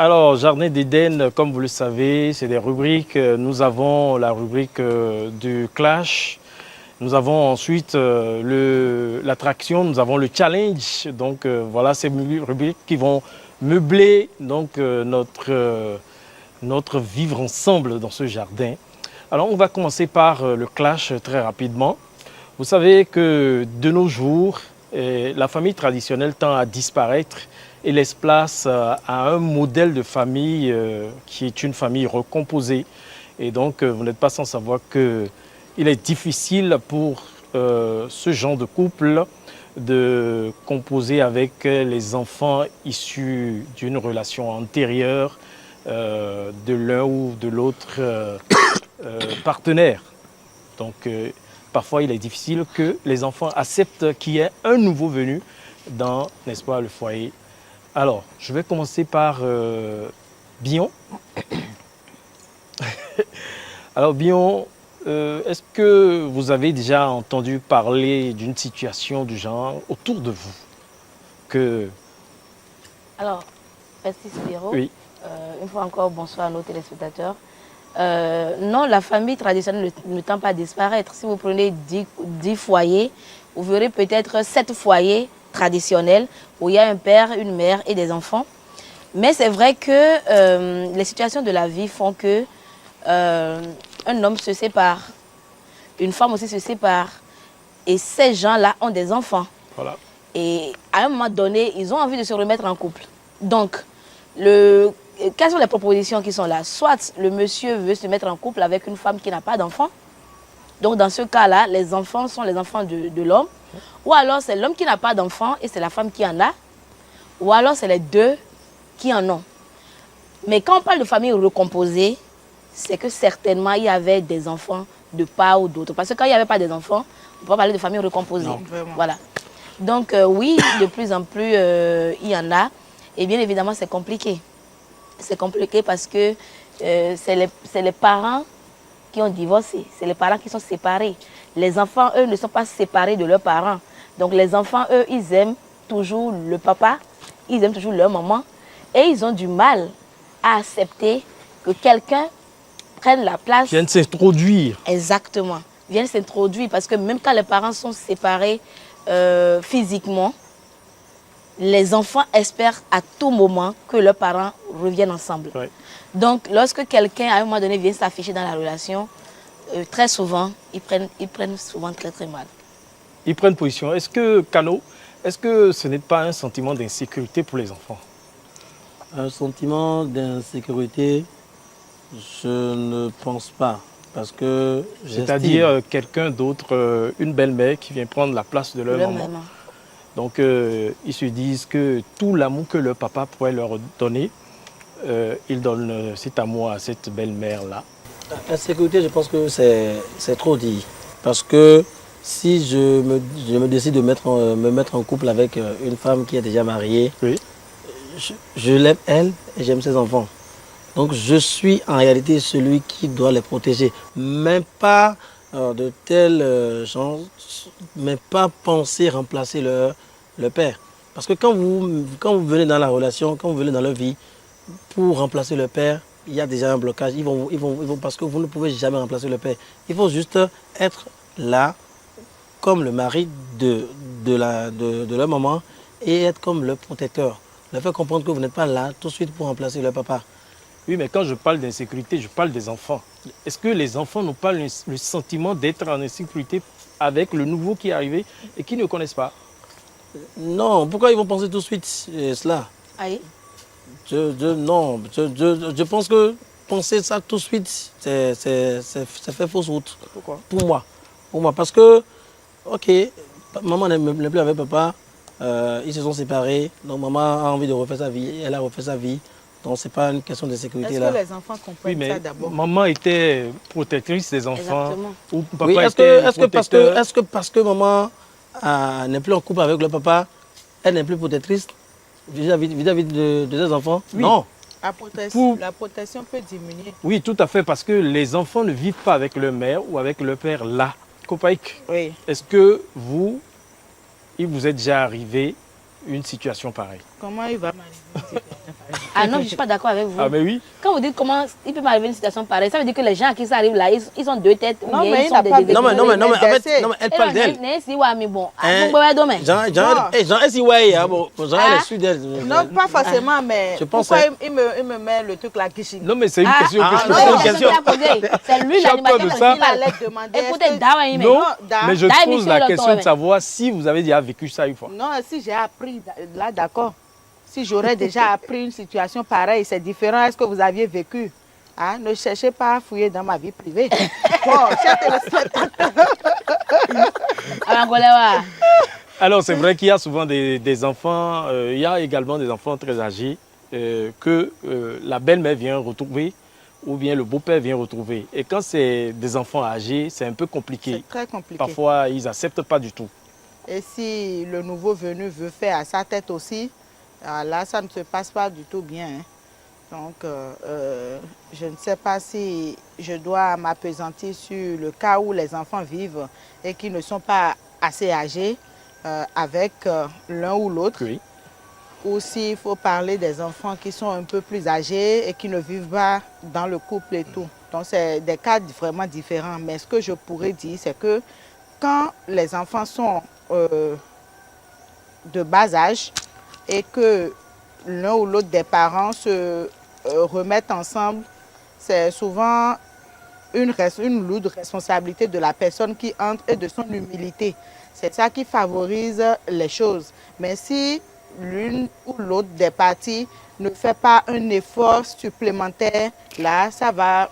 Alors, Jardin d'Éden, comme vous le savez, c'est des rubriques. Nous avons la rubrique du clash. Nous avons ensuite l'attraction, nous avons le challenge. Donc, voilà ces rubriques qui vont meubler donc, notre vivre ensemble dans ce jardin. Alors, on va commencer par le clash très rapidement. Vous savez que de nos jours, la famille traditionnelle tend à disparaître et laisse place à un modèle de famille qui est une famille recomposée. Et donc, vous n'êtes pas sans savoir qu'il est difficile pour ce genre de couple de composer avec les enfants issus d'une relation antérieure de l'un ou de l'autre partenaire. Donc, parfois, il est difficile que les enfants acceptent qu'il y ait un nouveau venu dans, n'est-ce pas, le foyer. Alors, je vais commencer par Bion. Alors, Bion, est-ce que vous avez déjà entendu parler d'une situation du genre autour de vous que... Alors, merci Spiro. Oui. Une fois encore, bonsoir à nos téléspectateurs. Non, la famille traditionnelle ne tend pas à disparaître. Si vous prenez 10 foyers, vous verrez peut-être 7 foyers traditionnels où il y a un père, une mère et des enfants. Mais c'est vrai que les situations de la vie font que un homme se sépare, une femme aussi se sépare. Et ces gens-là ont des enfants. Voilà. Et à un moment donné, ils ont envie de se remettre en couple. Donc, quelles sont les propositions qui sont là? Soit le monsieur veut se mettre en couple avec une femme qui n'a pas d'enfant. Donc, dans ce cas-là, les enfants sont les enfants de l'homme. Ou alors, c'est l'homme qui n'a pas d'enfant et c'est la femme qui en a. Ou alors, c'est les deux qui en ont. Mais quand on parle de famille recomposée, c'est que certainement, il y avait des enfants de part ou d'autre. Parce que quand il n'y avait pas des enfants, on ne peut pas parler de famille recomposée. Non, vraiment. Voilà. Donc, oui, de plus en plus, il y en a. Et bien évidemment, c'est compliqué. C'est compliqué parce que c'est les parents qui ont divorcé. C'est les parents qui sont séparés. Les enfants, eux, ne sont pas séparés de leurs parents. Donc, les enfants, eux, ils aiment toujours le papa. Ils aiment toujours leur maman. Et ils ont du mal à accepter que quelqu'un prenne la place. Viennent s'introduire. Exactement. Viennent s'introduire parce que même quand les parents sont séparés physiquement, les enfants espèrent à tout moment que leurs parents reviennent ensemble. Oui. Donc, lorsque quelqu'un, à un moment donné, vient s'afficher dans la relation, très souvent, ils prennent souvent très, très mal. Ils prennent position. Est-ce que, Kano, est-ce que ce n'est pas un sentiment d'insécurité pour les enfants? Un sentiment d'insécurité, je ne pense pas. Parce que c'est-à-dire quelqu'un d'autre, une belle-mère qui vient prendre la place de leur maman. Donc, ils se disent que tout l'amour que leur papa pourrait leur donner, ils donnent cet amour à cette belle-mère-là. L'insécurité, je pense que c'est trop dit. Parce que si je me décide de me mettre en couple avec une femme qui est déjà mariée, oui, je l'aime elle et j'aime ses enfants. Donc je suis en réalité celui qui doit les protéger. Même pas de tels gens, mais pas penser remplacer leur père. Parce que quand vous venez dans la relation, quand vous venez dans leur vie, pour remplacer le père, il y a déjà un blocage. Ils vont, parce que vous ne pouvez jamais remplacer le père. Il faut juste être là comme le mari de leur maman et être comme le protecteur. Leur faire comprendre que vous n'êtes pas là tout de suite pour remplacer leur papa. Oui, mais quand je parle d'insécurité, je parle des enfants. Est-ce que les enfants n'ont pas le sentiment d'être en insécurité avec le nouveau qui est arrivé et qui ne connaissent pas? Non, pourquoi ils vont penser tout de suite cela? Aïe. Non, je pense que penser ça tout de suite, c'est fait fausse route. Pourquoi? Pour moi, parce que, ok, maman n'est plus avec papa, ils se sont séparés, donc maman a envie de refaire sa vie, elle a refait sa vie. Donc, ce n'est pas une question de sécurité là. Est-ce que les enfants comprennent ça d'abord? Maman était protectrice des enfants. Exactement. Ou papa oui, est-ce que parce que maman n'est plus en couple avec le papa, elle n'est plus protectrice vis-à-vis de ses enfants? Oui. Non. La protection peut diminuer. Oui, tout à fait, parce que les enfants ne vivent pas avec leur mère ou avec leur père là. Kopaïk, Oui. est-ce que il vous est déjà arrivé une situation pareille? Comment il va m'arriver une situation pareille? Ah non, je ne suis pas d'accord avec vous. Ah, mais oui. Quand vous dites comment il peut m'arriver une situation pareille, ça veut dire que les gens à qui ça arrive là, ils ont deux têtes. Non, ou bien mais ils il sont n'a pas des vu. Non, mais en fait, elle parle d'elle. mais bon. Hein? Jean, si ouais, bon, Jean, elle est sûre d'elle. Non, pas forcément, mais Je pense, pourquoi hein. il me met le truc là, Kishi? Non, mais c'est une question que je te non, pose. c'est une question. C'est lui Tu as peur de l'animateur ça? Il allait demander. Écoutez, est-ce que- Dawa, il met. Non, Da- mais je Da- te pose Michel la Otto, question de ouais. savoir si vous avez déjà vécu ça une fois. Non, si j'ai appris, là, d'accord. Si j'aurais déjà appris une situation pareille, c'est différent. Est-ce que vous aviez vécu? Hein? Ne cherchez pas à fouiller dans ma vie privée. Bon, chers téléspectateurs. Alors, c'est vrai qu'il y a souvent des enfants, il y a également des enfants très âgés que la belle-mère vient retrouver ou bien le beau-père vient retrouver. Et quand c'est des enfants âgés, c'est un peu compliqué. C'est très compliqué. Parfois, ils n'acceptent pas du tout. Et si le nouveau venu veut faire à sa tête aussi, là, ça ne se passe pas du tout bien. Hein. Donc, je ne sais pas si je dois m'appesantir sur le cas où les enfants vivent et qui ne sont pas assez âgés avec l'un ou l'autre. Oui. Ou s'il faut parler des enfants qui sont un peu plus âgés et qui ne vivent pas dans le couple et tout. Donc, c'est des cas vraiment différents. Mais ce que je pourrais dire, c'est que quand les enfants sont de bas âge et que l'un ou l'autre des parents se remettent ensemble, c'est souvent une lourde responsabilité de la personne qui entre et de son humilité. C'est ça qui favorise les choses. Mais si l'une ou l'autre des parties ne fait pas un effort supplémentaire, là, ça va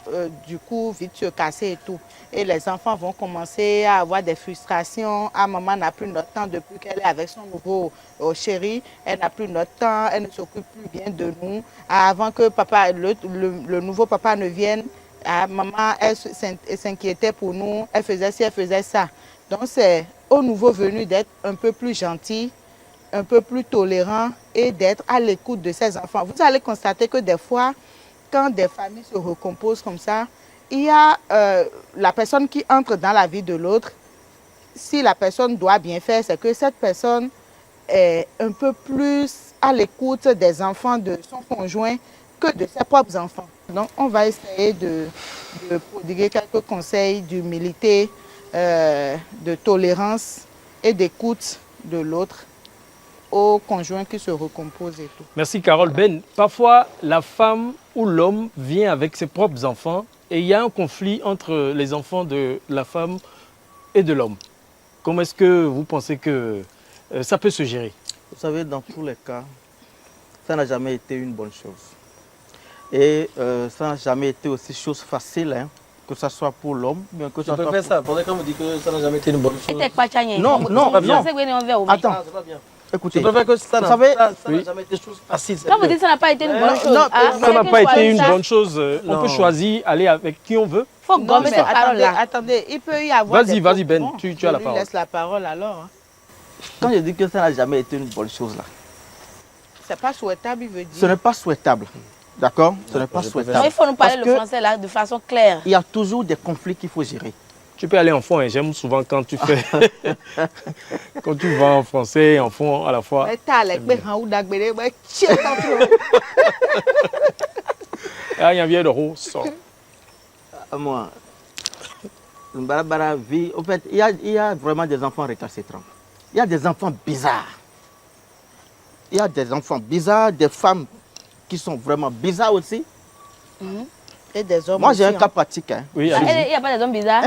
du coup vite se casser et tout. Et les enfants vont commencer à avoir des frustrations. Ah, maman n'a plus notre temps depuis qu'elle est avec son nouveau chéri. Elle n'a plus notre temps, elle ne s'occupe plus bien de nous. Ah, avant que papa, le nouveau papa ne vienne, ah, maman, elle s'inquiétait pour nous. Elle faisait ci, elle faisait ça. Donc, c'est au nouveau venu d'être un peu plus gentil, un peu plus tolérant et d'être à l'écoute de ses enfants. Vous allez constater que des fois, quand des familles se recomposent comme ça, il y a la personne qui entre dans la vie de l'autre. Si la personne doit bien faire, c'est que cette personne est un peu plus à l'écoute des enfants de son conjoint que de ses propres enfants. Donc, on va essayer de prodiguer quelques conseils d'humilité, de tolérance et d'écoute de l'autre aux conjoints qui se recomposent et tout. Merci Carole. Ben, parfois la femme ou l'homme vient avec ses propres enfants et il y a un conflit entre les enfants de la femme et de l'homme. Comment est-ce que vous pensez que ça peut se gérer? Vous savez, dans tous les cas, ça n'a jamais été une bonne chose. Et ça n'a jamais été aussi chose facile, hein, que ce soit pour l'homme, bien que Tu ça soit préfères pour... ça? Pendant qu'on me dit que ça n'a jamais été une bonne chose. Non, non, non. Attends, Ah, ça va bien. écoutez, Tu préfères que ça vous savez, n'a oui. jamais été chose facile. Quand vous dites que ça n'a pas été une bonne chose, non, Ça n'a pas été une chose. bonne chose. On Non. peut choisir aller avec qui on veut. Il faut Non, gommer mais cette parole-là. attendez, il peut y avoir... Vas-y, des vas-y, Ben, bon, tu as je la lui parole. laisse la parole alors. Hein. quand je dis que ça n'a jamais été une bonne chose, là, C'est pas souhaitable, il veut dire. ce n'est pas souhaitable. D'accord? Ce n'est pas je préfère souhaitable. Non, il faut nous parler Parce le que français là de façon claire. il y a toujours des conflits qu'il faut gérer. Tu peux aller en fond. Hein. J'aime souvent quand tu fais... quand tu vas en français et en fond à la fois. Mais t'as les bébés en haut d'agbélé, mais tiens, Ah, il y a un vieux de rose. Moi, Barabara vit. En fait, il y a vraiment des enfants récalcitrants. Il y a des enfants bizarres. Il y a des enfants bizarres, des femmes qui sont vraiment bizarres aussi. Et des hommes Moi, j'ai un aussi, cas hein. pratique. Hein. Oui, Ah, allez-y. Il n'y a pas des hommes bizarres.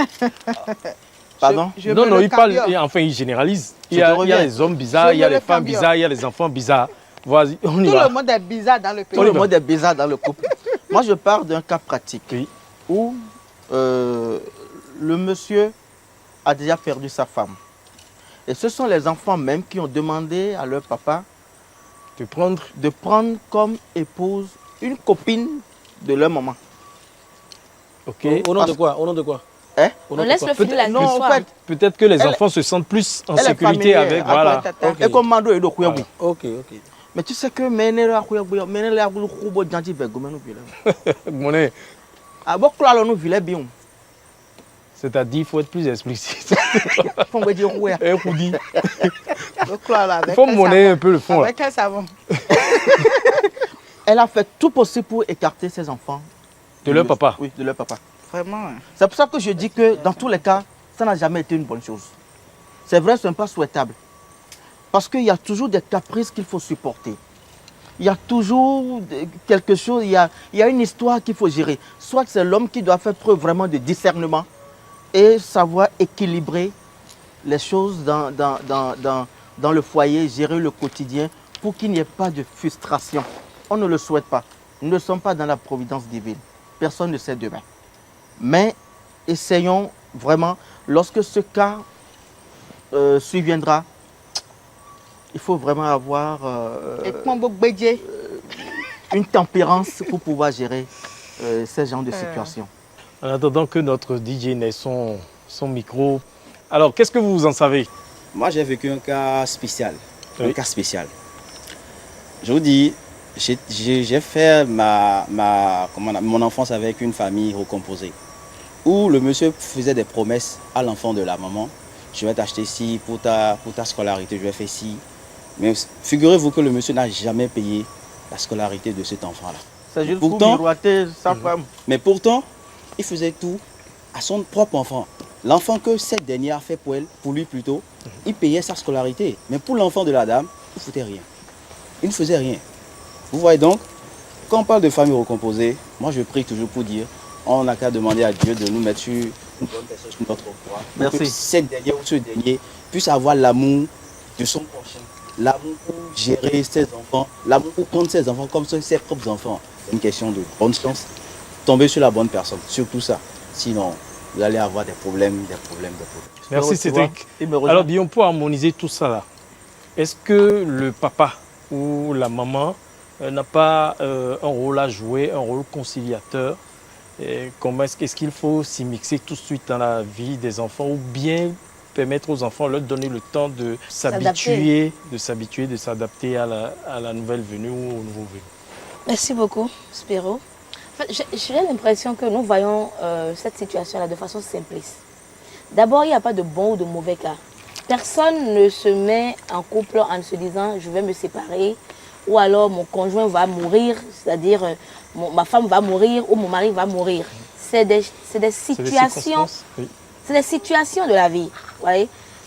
Pardon? Je Non, me non, le il parle, cambionne. et enfin, il généralise. Je Il y a te reviens. les hommes bizarres, Je il y a me les le femmes cambionne. bizarres, il y a les enfants bizarres. Vas-y, on y Tout va. le monde est bizarre dans le pays. Tout le monde est bizarre dans le couple. Moi, je pars d'un cas pratique Oui. où le monsieur a déjà perdu sa femme. Et ce sont les enfants même qui ont demandé à leur papa De prendre. de prendre comme épouse une copine de leur maman. Ok. Au nom de quoi? Au nom de quoi? Hein? Au On nom de laisse quoi? le fil de la Non, en histoire. fait, Peut-être que les Elle- enfants se sentent plus en elle est sécurité familière. avec. Attends, Voilà. attends. Ok. Et comme Mando et Dokuya, oui. Ok, ok. Mais tu sais que Menele a Kuya, Menele a Kubo Djanji Begome nous vile. Monnaie. Ah bon, là, nous vile bien. C'est-à-dire, il faut être plus explicite. Faut me dire ouais. Eh, Koudi. Le clan, là, Il avec faut quel monnaie savon? un peu le fond. là. Avec quel savon? elle a fait tout possible pour écarter ses enfants. De leur papa. Oui, de leur papa. Vraiment. Hein. C'est pour ça que je dis que dans tous les cas, ça n'a jamais été une bonne chose. C'est vrai, ce n'est pas souhaitable. Parce qu'il y a toujours des caprices qu'il faut supporter. Il y a toujours quelque chose, il y a une histoire qu'il faut gérer. Soit c'est l'homme qui doit faire preuve vraiment de discernement et savoir équilibrer les choses dans le foyer, gérer le quotidien pour qu'il n'y ait pas de frustration. On ne le souhaite pas. Nous ne sommes pas dans la providence divine. Personne ne sait demain. Mais essayons vraiment, lorsque ce cas surviendra, il faut vraiment avoir une tempérance pour pouvoir gérer ces genres de situations. En attendant que notre DJ n'ait son micro. Alors, qu'est-ce que vous en savez? Moi, j'ai vécu un cas spécial. Oui. Un cas spécial. Je vous dis, j'ai fait mon enfance avec une famille recomposée, où le monsieur faisait des promesses à l'enfant de la maman. Je vais t'acheter ci pour ta scolarité, je vais faire ci. Mais figurez-vous que le monsieur n'a jamais payé la scolarité de cet enfant-là. C'est juste pour miroiter sa femme. Mais pourtant, il faisait tout à son propre enfant. L'enfant que cette dernière a fait pour lui plutôt, il payait sa scolarité. Mais pour l'enfant de la dame, il ne foutait rien. Il ne faisait rien. Vous voyez donc, quand on parle de famille recomposée, moi je prie toujours pour dire, on n'a qu'à demander à Dieu de nous mettre sur une bonne personne sur notre foi. Pour que cette dernière ou ce dernier puisse avoir l'amour de son prochain. L'amour pour gérer ses enfants, l'amour pour prendre ses enfants comme ses propres enfants. C'est une question de bonne chance. Tomber sur la bonne personne, surtout ça. Sinon, vous allez avoir des problèmes. Merci Cédric. Alors, bien, pour harmoniser tout ça là, est-ce que le papa ou la maman n'a pas un rôle à jouer, un rôle conciliateur? Comment est-ce qu'il faut s'y mixer tout de suite dans la vie des enfants, ou bien permettre aux enfants, leur donner le temps de s'habituer, de s'adapter à la nouvelle venue ou au nouveau venu? Merci beaucoup, Spiro. En fait, j'ai l'impression que nous voyons cette situation-là de façon simpliste. D'abord, il n'y a pas de bon ou de mauvais cas. Personne ne se met en couple en se disant « je vais me séparer » ou alors « mon conjoint va mourir », c'est-à-dire ma femme va mourir ou mon mari va mourir. C'est des situations. C'est des situations de la vie.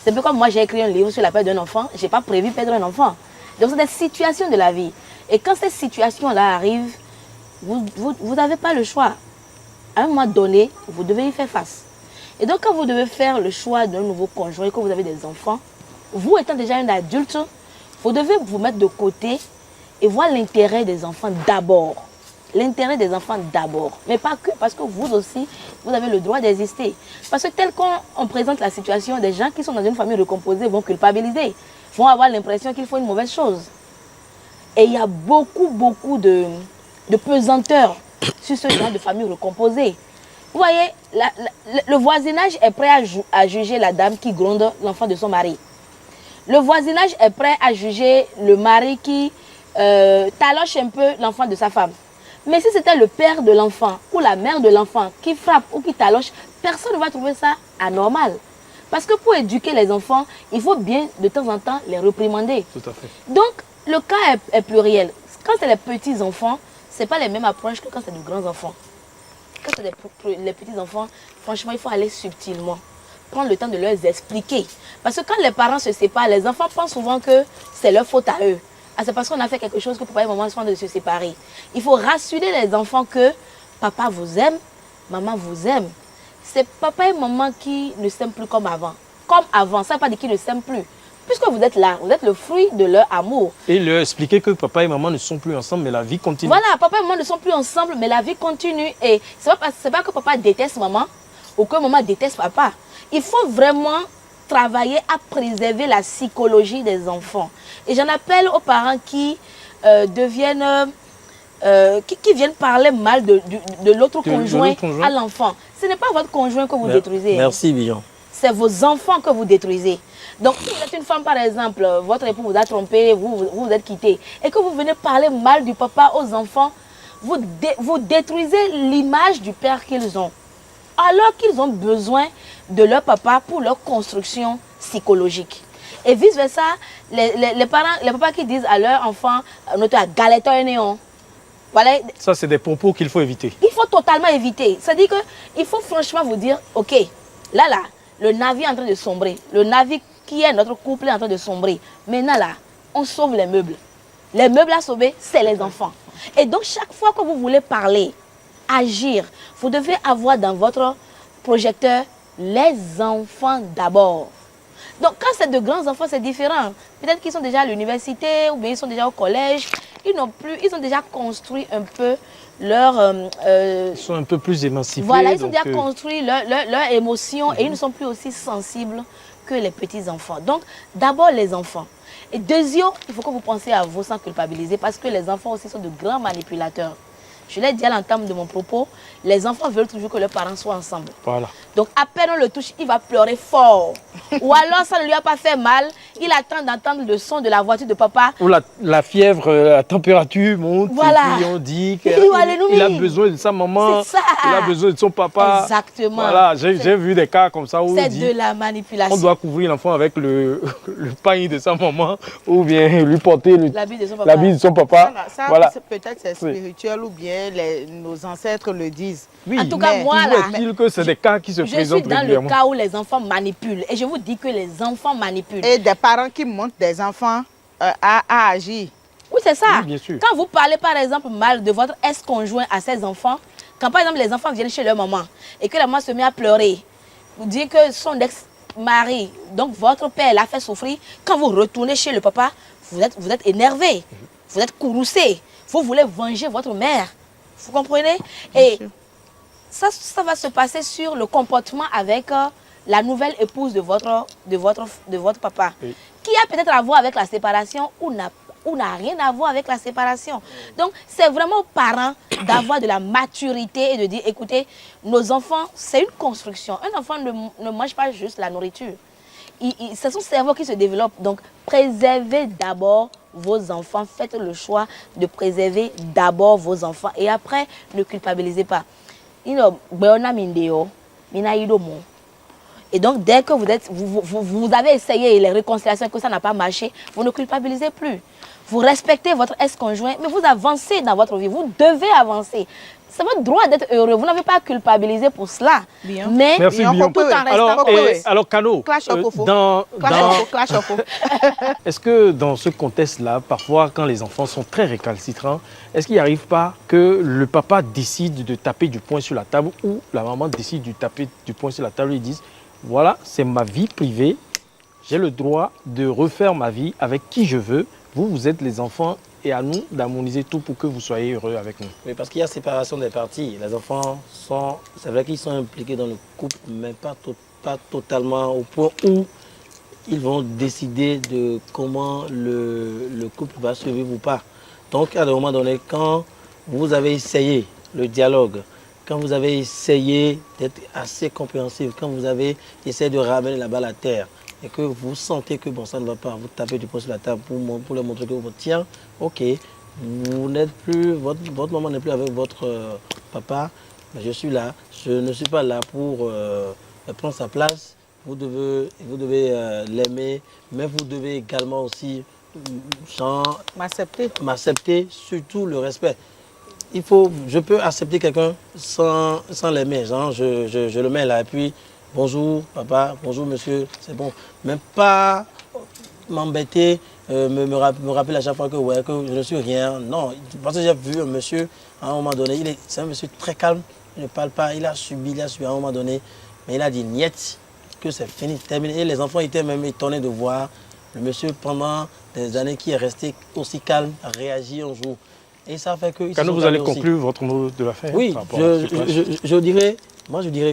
C'est un peu comme moi, j'ai écrit un livre sur la perte d'un enfant. Je n'ai pas prévu perdre un enfant. Donc, c'est des situations de la vie. Et quand ces situations-là arrivent, vous n'avez pas le choix. À un moment donné, vous devez y faire face. Et donc, quand vous devez faire le choix d'un nouveau conjoint et que vous avez des enfants, vous étant déjà un adulte, vous devez vous mettre de côté et voir l'intérêt des enfants d'abord. L'intérêt des enfants d'abord. Mais pas que, parce que vous aussi, vous avez le droit d'exister. Parce que tel qu'on présente la situation, des gens qui sont dans une famille recomposée vont culpabiliser, vont avoir l'impression qu'ils font une mauvaise chose. Et il y a beaucoup de pesanteur sur ce genre de famille recomposée. Vous voyez, le voisinage est prêt à juger la dame qui gronde l'enfant de son mari. Le voisinage est prêt à juger le mari qui taloche un peu l'enfant de sa femme. Mais si c'était le père de l'enfant ou la mère de l'enfant qui frappe ou qui taloche, personne ne va trouver ça anormal. Parce que pour éduquer les enfants, il faut bien de temps en temps les réprimander. Tout à fait. Donc, le cas est pluriel. Quand c'est les petits-enfants, ce n'est pas les mêmes approches que quand c'est de grands enfants. Quand c'est les petits-enfants, franchement, il faut aller subtilement. Prendre le temps de leur expliquer. Parce que quand les parents se séparent, les enfants pensent souvent que c'est leur faute à eux. Ah, c'est parce qu'on a fait quelque chose que papa et maman sont de se séparer. Il faut rassurer les enfants que papa vous aime, maman vous aime. C'est papa et maman qui ne s'aiment plus comme avant. Comme avant, ça ne veut pas dire qu'ils ne s'aiment plus. Puisque vous êtes là, vous êtes le fruit de leur amour. Et leur expliquer que papa et maman ne sont plus ensemble, mais la vie continue. Voilà, papa et maman ne sont plus ensemble, mais la vie continue. Et ce n'est pas que papa déteste maman ou que maman déteste papa. Il faut vraiment travailler à préserver la psychologie des enfants. Et j'en appelle aux parents qui qui viennent parler mal de l'autre conjoint à l'enfant. Ce n'est pas votre conjoint que vous détruisez. Merci, Billon. C'est vos enfants que vous détruisez. Donc, si vous êtes une femme, par exemple, votre époux vous a trompé, vous êtes quitté, et que vous venez parler mal du papa aux enfants, vous détruisez l'image du père qu'ils ont. Alors qu'ils ont besoin de leur papa pour leur construction psychologique. Et vice-versa, les papas qui disent à leur enfant, notre galette un néon, Voilà. Ça, c'est des propos qu'il faut éviter. Il faut totalement éviter. C'est-à-dire qu'il faut franchement vous dire, ok, là, le navire est en train de sombrer. Le navire qui est notre couple est en train de sombrer. Maintenant, là, on sauve les meubles. Les meubles à sauver, c'est les enfants. Et donc, chaque fois que vous voulez parler, agir, vous devez avoir dans votre projecteur les enfants d'abord. Donc, quand c'est de grands enfants, c'est différent. Peut-être qu'ils sont déjà à l'université ou bien ils sont déjà au collège. Ils ont déjà construit un peu leur... Ils sont un peu plus émancipés. Voilà, ils ont donc, déjà construit leurs émotions et ils ne sont plus aussi sensibles que les petits-enfants. Donc, d'abord les enfants. Et deuxièmement, il faut que vous pensiez à vous sans culpabiliser parce que les enfants aussi sont de grands manipulateurs. Je l'ai dit à l'entame de mon propos, les enfants veulent toujours que leurs parents soient ensemble. Voilà. Donc, à peine on le touche, il va pleurer fort. Ou alors, ça ne lui a pas fait mal. Il attend d'entendre le son de la voiture de papa. Ou la fièvre, la température monte. Voilà. Et puis on dit Alléluia. qu'il a besoin de sa maman. C'est ça. Il a besoin de son papa. Exactement. Voilà, j'ai vu des cas comme ça où C'est on dit de la manipulation. on doit couvrir l'enfant avec le pain de sa maman ou bien lui porter L'habit de son papa. l'habit de son papa. Ça, Voilà. peut-être c'est spirituel ou bien nos ancêtres le disent. Oui, En tout cas, mais moi, toujours là, est-il que c'est des cas qui se je suis présentent dans le régulièrement. cas où les enfants manipulent. Et je vous dis que les enfants manipulent. Et des parents qui montrent des enfants à agir. Oui, c'est ça. Oui, bien sûr. Quand vous parlez, par exemple, mal de votre ex-conjoint à ses enfants, quand, par exemple, les enfants viennent chez leur maman et que la maman se met à pleurer, vous dites que son ex-mari, donc votre père l'a fait souffrir, quand vous retournez chez le papa, vous êtes énervé, vous êtes courroucé, vous voulez venger votre mère. Vous comprenez? Et ça va se passer sur le comportement avec la nouvelle épouse de votre papa, Oui. qui a peut-être à voir avec la séparation ou n'a rien à voir avec la séparation. Donc, c'est vraiment aux parents d'avoir de la maturité et de dire, écoutez, nos enfants, c'est une construction. Un enfant ne mange pas juste la nourriture. C'est son cerveau qui se développe. Donc, préservez d'abord vos enfants. Faites le choix de préserver d'abord vos enfants. Et après, ne culpabilisez pas. Et donc, dès que vous avez essayé les réconciliations et que ça n'a pas marché, vous ne culpabilisez plus. Vous respectez votre ex-conjoint, mais vous avancez dans votre vie. Vous devez avancer. C'est votre droit d'être heureux. Vous n'avez pas à culpabiliser pour cela. Bien. Mais Merci, Bien. tout en restant Alors, Kano, Clash of Kofo. Clash of Kofo. est-ce que dans ce contexte-là, parfois, quand les enfants sont très récalcitrants, est-ce qu'il n'arrive pas que le papa décide de taper du poing sur la table ou la maman décide de taper du poing sur la table et ils disent « Voilà, c'est ma vie privée, j'ai le droit de refaire ma vie avec qui je veux. Vous êtes les enfants et à nous d'harmoniser tout pour que vous soyez heureux avec nous. » Oui, parce qu'il y a séparation des parties. Les enfants sont, c'est vrai qu'ils sont impliqués dans le couple, mais pas totalement au point où ils vont décider de comment le couple va survivre ou pas. Donc, à un moment donné, quand vous avez essayé le dialogue, quand vous avez essayé d'être assez compréhensif, quand vous avez essayé de ramener la balle à terre, et que vous sentez que bon, ça ne va pas, vous tapez du poing sur la table pour leur montrer que vous tiens, ok, vous n'êtes plus, votre maman n'est plus avec votre papa, mais je suis là, je ne suis pas là pour prendre sa place, vous devez l'aimer, mais vous devez également aussi m'accepter, surtout le respect. Je peux accepter quelqu'un sans l'aimer, genre je le mets là et puis bonjour papa, bonjour monsieur, c'est bon. Mais pas m'embêter, me rappeler à chaque fois que je ne suis rien. Non, parce que j'ai vu un monsieur à un moment donné, c'est un monsieur très calme, il ne parle pas, il a subi à un moment donné, mais il a dit niet, que c'est fini, terminé. Et les enfants étaient même étonnés de voir le monsieur pendant des années qui est resté aussi calme, réagir un jour. Et ça fait que... Quand vous allez conclure votre mot de la fin. Oui, je dirais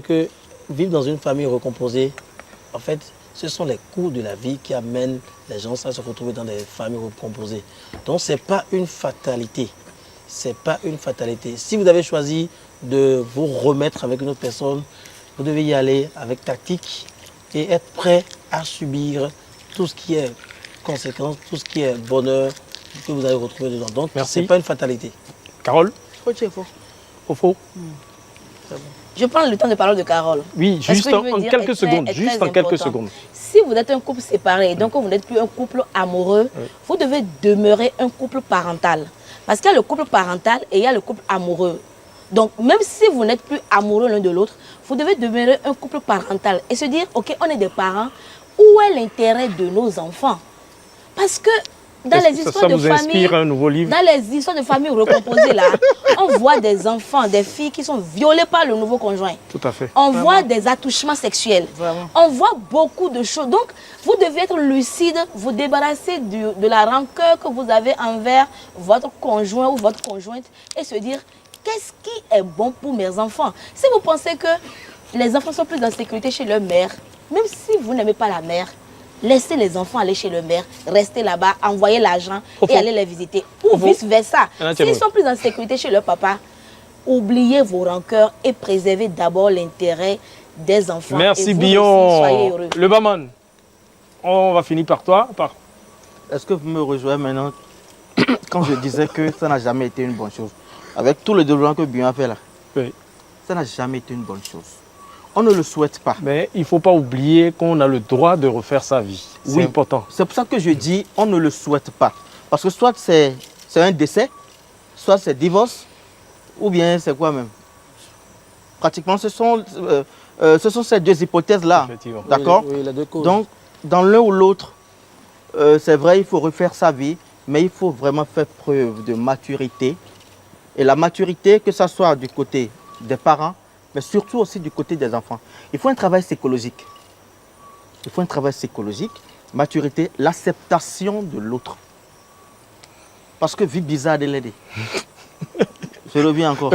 que vivre dans une famille recomposée, en fait, ce sont les cours de la vie qui amènent les gens à se retrouver dans des familles recomposées. Donc, ce n'est pas une fatalité. C'est pas une fatalité. Si vous avez choisi de vous remettre avec une autre personne, vous devez y aller avec tactique et être prêt à subir tout ce qui est conséquence, tout ce qui est bonheur que vous allez retrouver dedans. Donc, ce n'est pas une fatalité. Carole? Faux. Je prends le temps de parler de Carole. Oui, juste en quelques secondes. Si vous êtes un couple séparé, donc vous n'êtes plus un couple amoureux, vous devez demeurer un couple parental. Parce qu'il y a le couple parental et il y a le couple amoureux. Donc, même si vous n'êtes plus amoureux l'un de l'autre, vous devez demeurer un couple parental et se dire, ok, on est des parents, où est l'intérêt de nos enfants? Parce que dans les histoires ça de vous famille, inspire un nouveau livre? dans les histoires de famille recomposées là, on voit des enfants, des filles qui sont violées par le nouveau conjoint. Tout à fait. On voit des attouchements sexuels. Vraiment. On voit beaucoup de choses. Donc, vous devez être lucide, vous débarrasser de la rancœur que vous avez envers votre conjoint ou votre conjointe et se dire, qu'est-ce qui est bon pour mes enfants? Si vous pensez que les enfants sont plus en sécurité chez leur mère, même si vous n'aimez pas la mère, laissez les enfants aller chez leur mère, restez là-bas, envoyez l'argent et allez les visiter. Ou vice-versa. S'ils sont plus en sécurité chez leur papa, oubliez vos rancœurs et préservez d'abord l'intérêt des enfants. Merci et vous aussi, soyez Billon. heureux. Le Baman, on va finir par toi. Est-ce que vous me rejoignez maintenant quand je disais que ça n'a jamais été une bonne chose? Avec tout le développement que Bion a fait là, Oui. ça n'a jamais été une bonne chose. On ne le souhaite pas. Mais il ne faut pas oublier qu'on a le droit de refaire sa vie. C'est Oui. important. C'est pour ça que je dis on ne le souhaite pas. Parce que soit c'est un décès, soit c'est divorce, ou bien c'est quoi même? Pratiquement, ce sont ces deux hypothèses-là. Effectivement. D'accord? Oui, les deux causes. Donc, dans l'un ou l'autre, c'est vrai, il faut refaire sa vie, mais il faut vraiment faire preuve de maturité. Et la maturité, que ce soit du côté des parents, mais surtout aussi du côté des enfants. Il faut un travail psychologique. Il faut un travail psychologique, maturité, l'acceptation de l'autre. Parce que vie bizarre de l'aider. Je reviens encore.